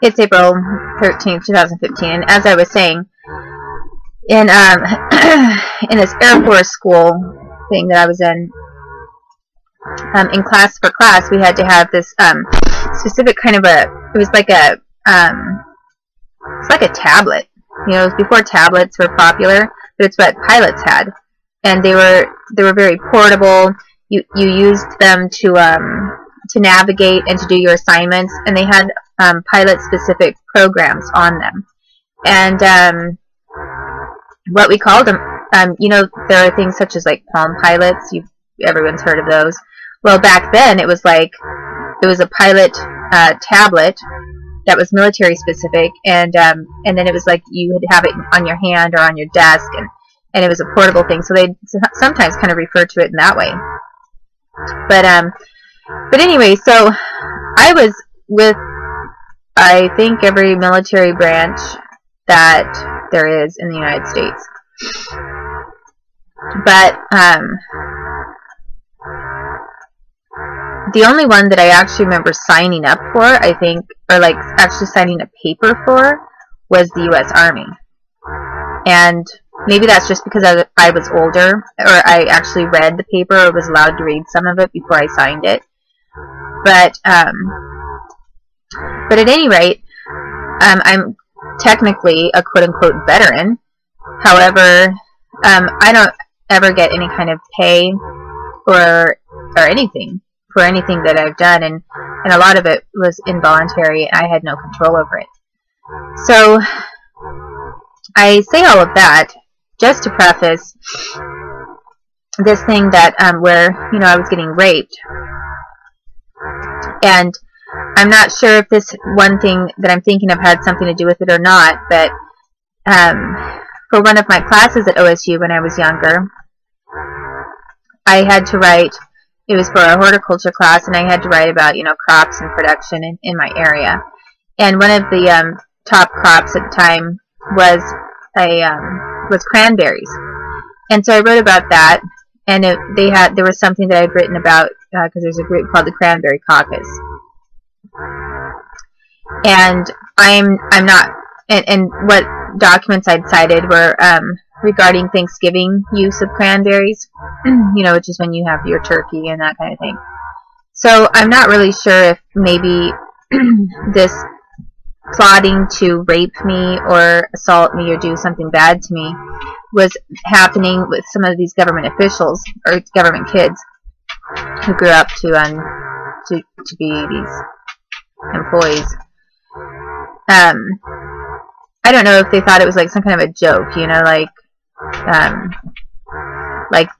It's April 13th, 2015, and as I was saying, in this Air Force school thing that I was in class for class, we had to have this specific kind of it was like a it's like a tablet. You know, it was before tablets were popular, but it's what pilots had, and they were very portable. You used them to navigate and to do your assignments, and they had pilot-specific programs on them. And what we called them, you know, there are things such as like Palm Pilots. Everyone's heard of those. Well, back then it was like a pilot tablet that was military-specific, and then it was like you would have it on your hand or on your desk, and it was a portable thing. So they sometimes kind of refer to it in that way. But anyway, so I was with, I think, every military branch that there is in the United States. But the only one that I actually remember signing up for, I think, or like actually signing a paper for, was the U.S. Army. And maybe that's just because I was older, or I actually read the paper or was allowed to read some of it before I signed it. But at any rate, I'm technically a quote-unquote veteran. However, I don't ever get any kind of pay or anything for anything that I've done, and a lot of it was involuntary. I had no control over it. So I say all of that just to preface this thing that where, you know, I was getting raped. And I'm not sure if this one thing that I'm thinking of had something to do with it or not, but for one of my classes at OSU when I was younger, I had to write, it was for a horticulture class, and I had to write about, you know, crops and production in my area. And one of the top crops at the time was cranberries. And so I wrote about that, and there was something that I'd written about, because there's a group called the Cranberry Caucus. And I'm not, and what documents I'd cited were regarding Thanksgiving use of cranberries, you know, which is when you have your turkey and that kind of thing. So I'm not really sure if maybe this plotting to rape me or assault me or do something bad to me was happening with some of these government officials or government kids who grew up to be these employees. I don't know if they thought it was like some kind of a joke, you know, like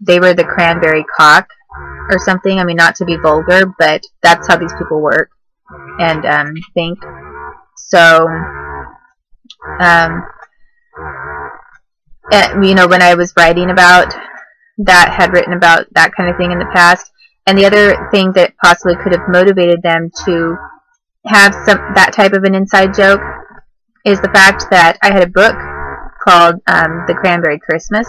they were the cranberry cock or something. I mean, not to be vulgar, but that's how these people work and think. So, you know, when I was writing about that, had written about that kind of thing in the past, and the other thing that possibly could have motivated them to have that type of an inside joke is the fact that I had a book called The Cranberry Christmas,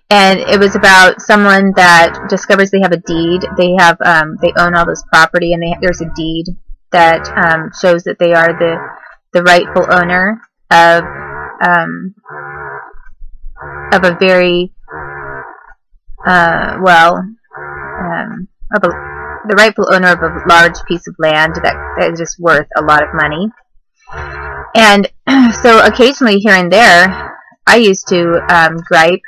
and it was about someone that discovers they have a deed. They own all this property, and there's a deed that shows that they are the rightful owner of a very the rightful owner of a large piece of land that is just worth a lot of money. And so occasionally here and there, I used to gripe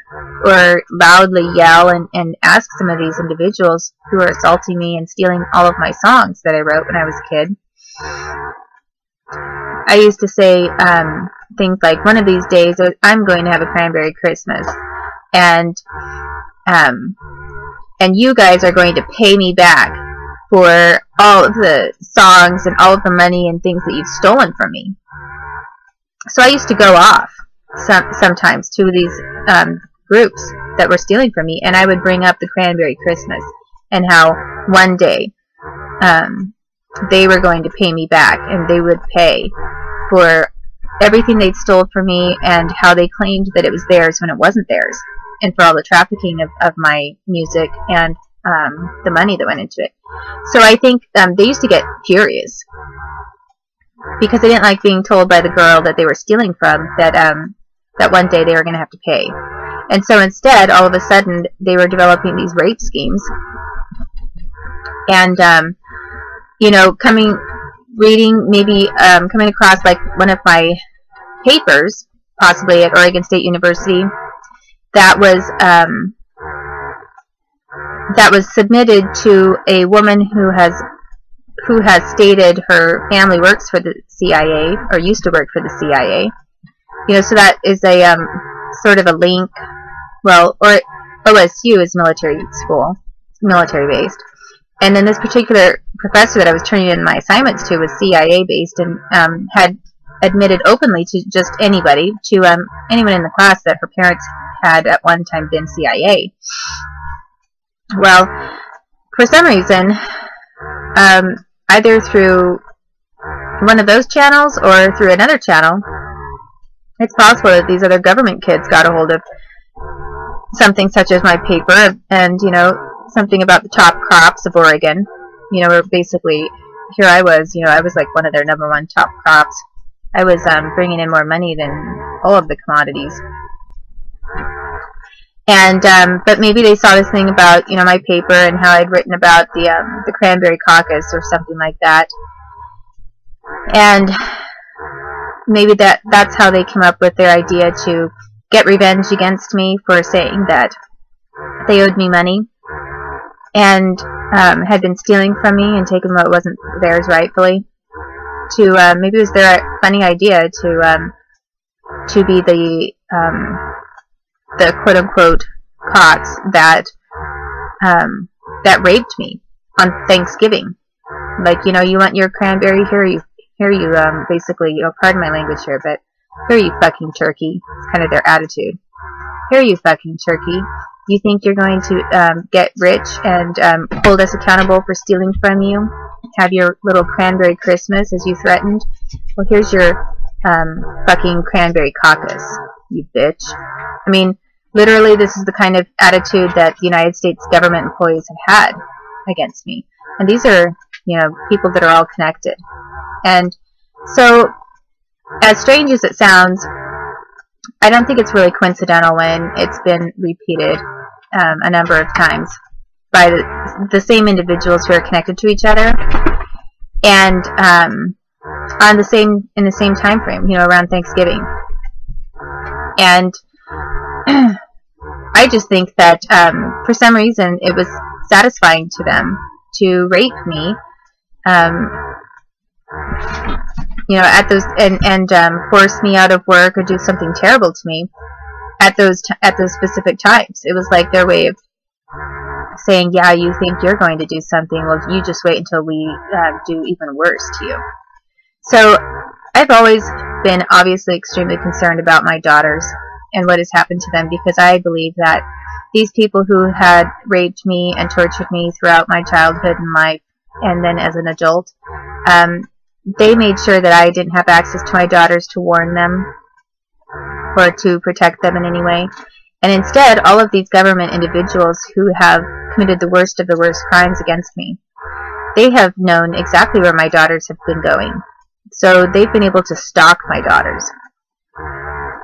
or loudly yell and ask some of these individuals who were assaulting me and stealing all of my songs that I wrote when I was a kid. I used to say things like, one of these days I'm going to have a cranberry Christmas, and you guys are going to pay me back for all of the songs and all of the money and things that you've stolen from me. So I used to go off sometimes to these groups that were stealing from me, and I would bring up the Cranberry Christmas and how one day they were going to pay me back, and they would pay for everything they'd stole from me, and how they claimed that it was theirs when it wasn't theirs, and for all the trafficking of my music and the money that went into it. So I think they used to get furious. because they didn't like being told by the girl that they were stealing from that that one day they were going to have to pay. And so instead, all of a sudden, they were developing these rape schemes. And, you know, coming across like one of my papers, possibly at Oregon State University, that was submitted to a woman who has stated her family works for the CIA, or used to work for the CIA. You know, so that is a sort of a link. Well, or OSU is military school, military based, and then this particular professor that I was turning in my assignments to was CIA based, and had admitted openly to just anybody, to anyone in the class, that her parents had at one time been CIA. Well, for some reason, either through one of those channels or through another channel, it's possible that these other government kids got a hold of something such as my paper, and, you know, something about the top crops of Oregon. You know, where basically, here I was, you know, I was like one of their #1 top crops. I was bringing in more money than all of the commodities. And, but maybe they saw this thing about, you know, my paper and how I'd written about the Cranberry Caucus or something like that. And maybe that's how they came up with their idea to get revenge against me for saying that they owed me money and had been stealing from me and taking what wasn't theirs rightfully. To maybe it was their funny idea to be the quote-unquote cops that that raped me on Thanksgiving. Like, you know, you want your cranberry, here you basically, you know, pardon my language here, but here you fucking turkey. It's kind of their attitude. Here you fucking turkey. You think you're going to get rich and hold us accountable for stealing from you? Have your little cranberry Christmas as you threatened? Well, here's your fucking cranberry caucus, you bitch. I mean, literally, this is the kind of attitude that the United States government employees have had against me. And these are, you know, people that are all connected. And so, as strange as it sounds, I don't think it's really coincidental when it's been repeated a number of times by the same individuals who are connected to each other, and in the same time frame, you know, around Thanksgiving. And I just think that for some reason it was satisfying to them to rape me, you know, at those and force me out of work or do something terrible to me at those specific times. It was like their way of saying, yeah, you think you're going to do something, well, you just wait until we do even worse to you. So I've always been obviously extremely concerned about my daughters and what has happened to them, because I believe that these people who had raped me and tortured me throughout my childhood and life, and then as an adult, they made sure that I didn't have access to my daughters to warn them or to protect them in any way. And instead, all of these government individuals who have committed the worst of the worst crimes against me, they have known exactly where my daughters have been going. So they've been able to stalk my daughters.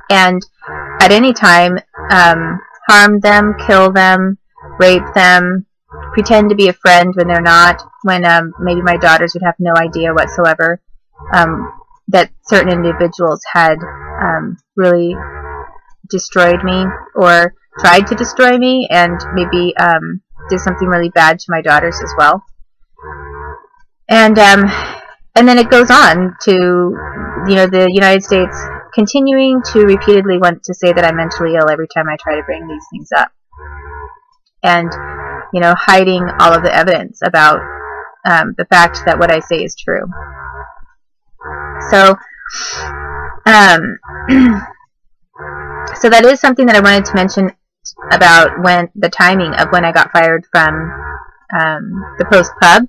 And at any time, harm them, kill them, rape them, pretend to be a friend when they're not, when maybe my daughters would have no idea whatsoever that certain individuals had really destroyed me or tried to destroy me, and maybe did something really bad to my daughters as well. And then it goes on to, you know, the United States continuing to repeatedly want to say that I'm mentally ill every time I try to bring these things up. And, you know, hiding all of the evidence about the fact that what I say is true. So, so that is something that I wanted to mention about when the timing of when I got fired from the Post Pub.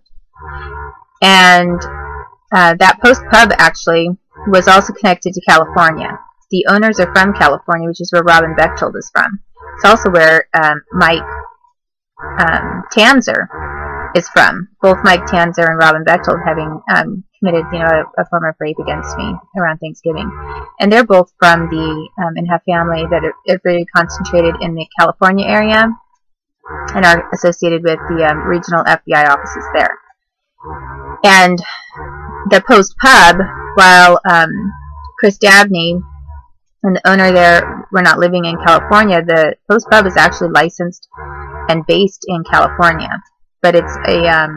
And that Post Pub actually was also connected to California. The owners are from California, which is where Robin Bechtold is from. It's also where Mike Tanzer is from. Both Mike Tanzer and Robin Bechtold having committed, you know, a form of rape against me around Thanksgiving. And they're both from the, and have family that are very concentrated in the California area and are associated with the regional FBI offices there. And the Post Pub, while Chris Dabney and the owner there were not living in California, the Post Pub is actually licensed and based in California. But it's a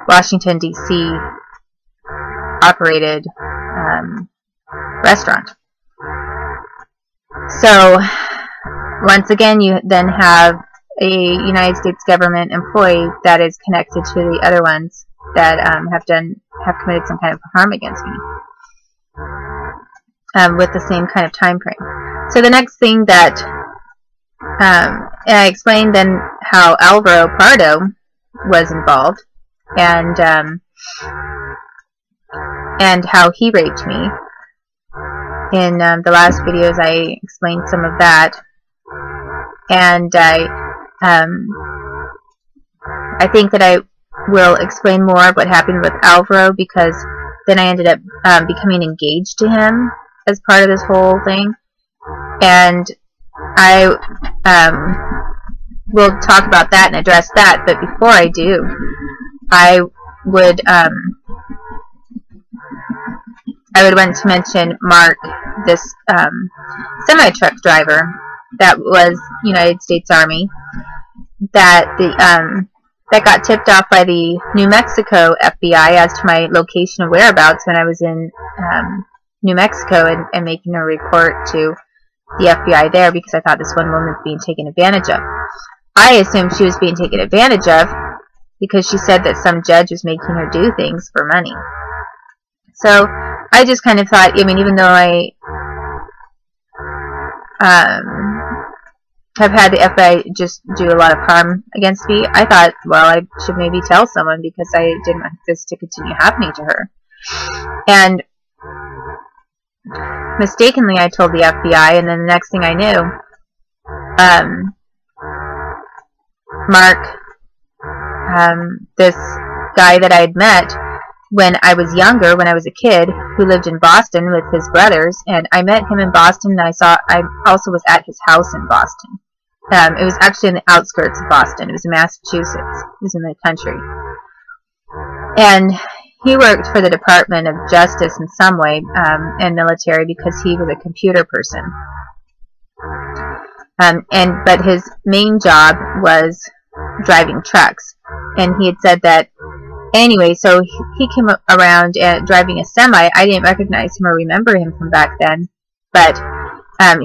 Washington D.C. operated restaurant. So once again, you then have a United States government employee that is connected to the other ones that have committed some kind of harm against me, with the same kind of time frame. So the next thing that I explained then how Alvaro Pardo was involved, and how he raped me. In the last videos, I explained some of that, and I think that I will explain more of what happened with Alvaro, because then I ended up becoming engaged to him as part of this whole thing, and I will talk about that and address that. But before I do, I would want to mention Mark, this semi-truck driver that was United States Army, that that got tipped off by the New Mexico FBI as to my location and whereabouts when I was in New Mexico and making a report to the FBI there, because I thought this one woman was being taken advantage of. I assumed she was being taken advantage of because she said that some judge was making her do things for money. So I just kind of thought, I mean, even though I have had the FBI just do a lot of harm against me, I thought, well, I should maybe tell someone, because I didn't want this to continue happening to her. And mistakenly, I told the FBI, and then the next thing I knew, Mark, this guy that I had met when I was younger, when I was a kid, who lived in Boston with his brothers, and I met him in Boston, and I also was at his house in Boston. It was actually in the outskirts of Boston. It was in Massachusetts. It was in the country. And he worked for the Department of Justice in some way, and military, because he was a computer person. But his main job was driving trucks. And he had said that, anyway, so he came around driving a semi. I didn't recognize him or remember him from back then, but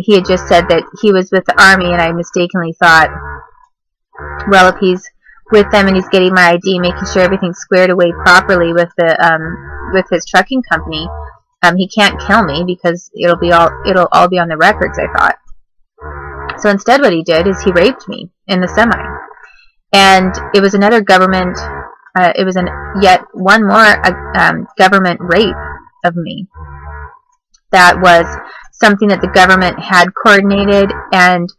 he had just said that he was with the Army, and I mistakenly thought, well, if he's with them and he's getting my ID, making sure everything's squared away properly with the with his trucking company, he can't kill me, because it'll all be on the records, I thought. So instead, what he did is he raped me in the semi, and it was another government. It was yet one more government rape of me. That was something that the government had coordinated and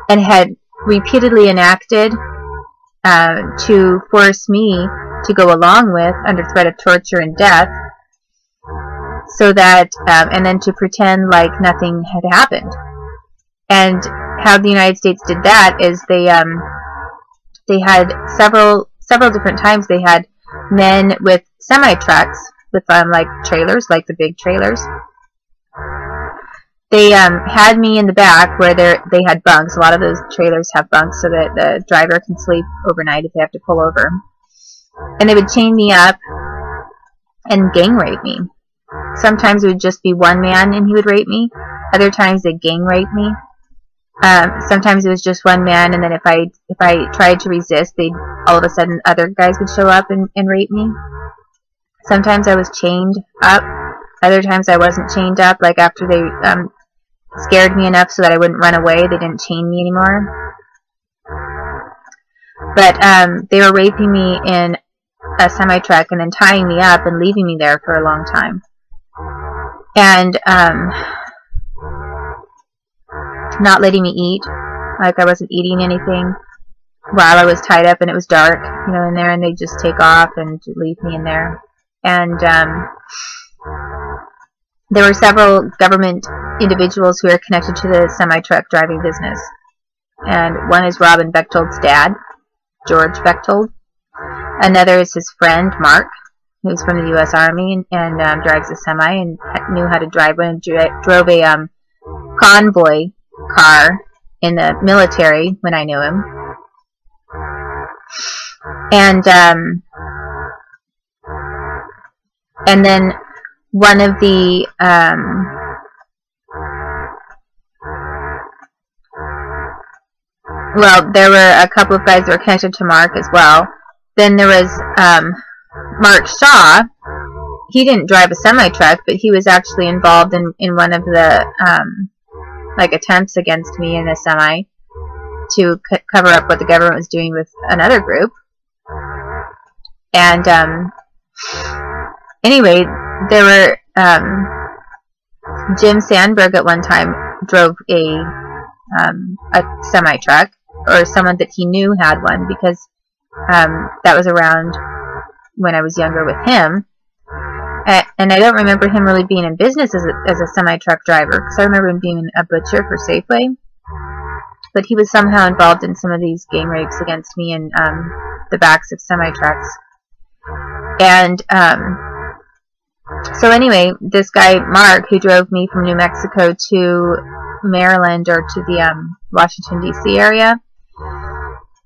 had repeatedly enacted to force me to go along with, under threat of torture and death, so that and then to pretend like nothing had happened. And how the United States did that is they had several different times they had men with semi-trucks with like trailers, like the big trailers. They had me in the back where they had bunks. A lot of those trailers have bunks so that the driver can sleep overnight if they have to pull over. And they would chain me up and gang rape me. Sometimes it would just be one man and he would rape me. Other times they'd gang rape me. Sometimes it was just one man, and then if I tried to resist, all of a sudden other guys would show up and rape me. Sometimes I was chained up. Other times I wasn't chained up. Like after they scared me enough so that I wouldn't run away, they didn't chain me anymore. But they were raping me in a semi-truck and then tying me up and leaving me there for a long time. And not letting me eat, like I wasn't eating anything. while I was tied up and it was dark, you know, in there, and they'd just take off and leave me in there. And there were several government individuals who are connected to the semi-truck driving business. And one is Robin Bechtold's dad, George Bechtold. Another is his friend, Mark, who's from the U.S. Army and drives a semi and knew how to drive one and drove a convoy car in the military when I knew him. And then one of the well, there were a couple of guys that were connected to Mark as well. Then there was Mark Shaw. He didn't drive a semi-truck, but he was actually involved in one of the like attempts against me in a semi to cover up what the government was doing with another group. And anyway, there were Jim Sandberg at one time drove a semi-truck, or someone that he knew had one, because that was around when I was younger with him. And I don't remember him really being in business as a semi-truck driver, because I remember him being a butcher for Safeway. But he was somehow involved in some of these gang rapes against me in the backs of semi-trucks. And so anyway, this guy, Mark, who drove me from New Mexico to Maryland, or to the Washington D.C. area,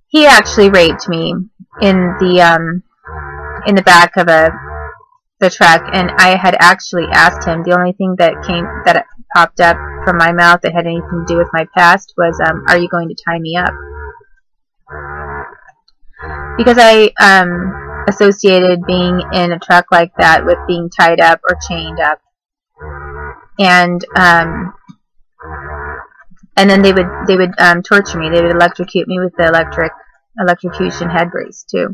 he actually raped me in the back of the truck. And I had actually asked him, the only thing that popped up from my mouth that had anything to do with my past was, are you going to tie me up? Because I associated being in a truck like that with being tied up or chained up. And then they would torture me. They would electrocute me with the electrocution head brace too.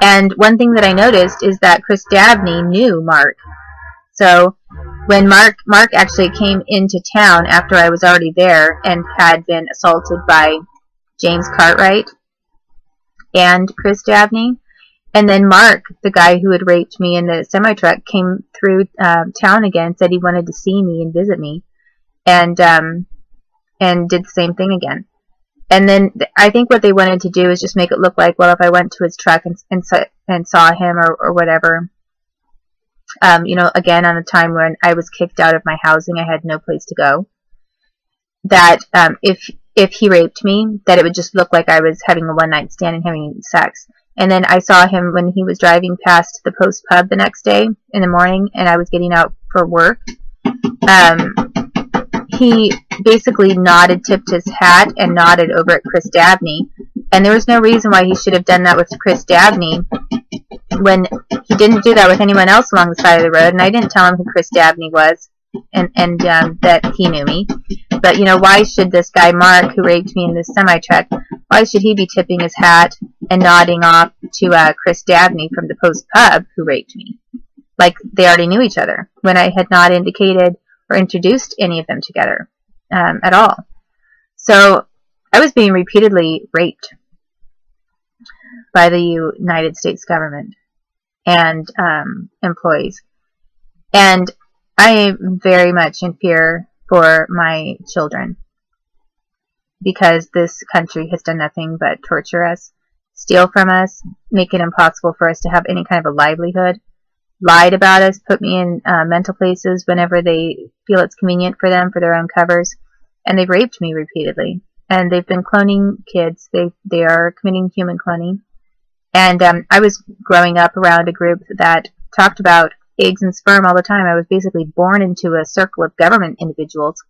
And one thing that I noticed is that Chris Dabney knew Mark. So when Mark actually came into town after I was already there and had been assaulted by James Cartwright and Chris Dabney, and then Mark, the guy who had raped me in the semi-truck, came through town again, said he wanted to see me and visit me, and did the same thing again. And then I think what they wanted to do is just make it look like, well, if I went to his truck and saw him or whatever, you know, again, on a time when I was kicked out of my housing, I had no place to go, that if he raped me, that it would just look like I was having a one-night stand and having sex. And then I saw him when he was driving past the Post Pub the next day in the morning, and I was getting out for work. He basically tipped his hat and nodded over at Chris Dabney. And there was no reason why he should have done that with Chris Dabney when he didn't do that with anyone else along the side of the road. And I didn't tell him who Chris Dabney was and that he knew me. But, you know, why should this guy Mark, who raped me in this semi-truck, why should he be tipping his hat and nodding off to Chris Dabney from the Post Pub who raped me? Like they already knew each other, when I had not indicated or introduced any of them together at all. So I was being repeatedly raped by the United States government and employees. And I am very much in fear for my children, because this country has done nothing but torture us, steal from us, make it impossible for us to have any kind of a livelihood, lied about us, put me in mental places whenever they feel it's convenient for them for their own covers, and they've raped me repeatedly. And they've been cloning kids. They are committing human cloning. And I was growing up around a group that talked about eggs and sperm all the time. I was basically born into a circle of government individuals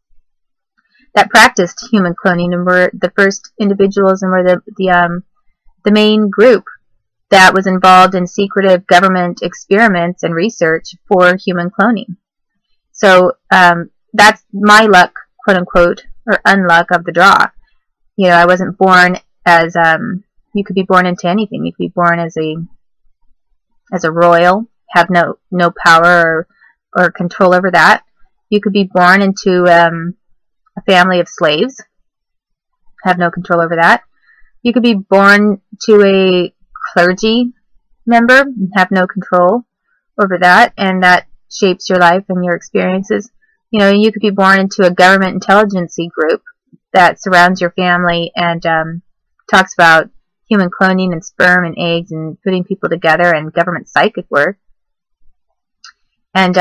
that practiced human cloning, and were the first individuals and were the main group that was involved in secretive government experiments and research for human cloning. So that's my luck, quote unquote, or unluck of the draw. You know, I wasn't born as you could be born into anything. You could be born as a royal, have no power or control over that. You could be born into a family of slaves, have no control over that. You could be born to a clergy member and have no control over that, and that shapes your life and your experiences. You know, you could be born into a government intelligence group that surrounds your family and talks about human cloning and sperm and eggs and putting people together and government psychic work and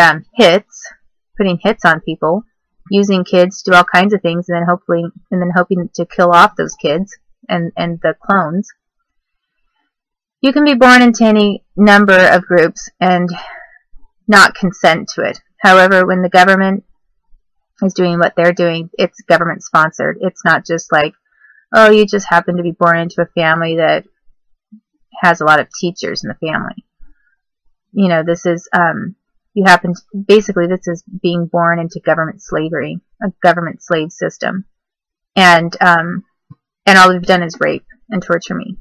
putting hits on people, using kids to do all kinds of things, and then hoping to kill off those kids and the clones. You can be born into any number of groups and not consent to it. However, when the government is doing what they're doing, it's government sponsored. It's not just like, oh, you just happen to be born into a family that has a lot of teachers in the family. You know, this is basically this is being born into government slavery, a government slave system, and all we've done is rape and torture me.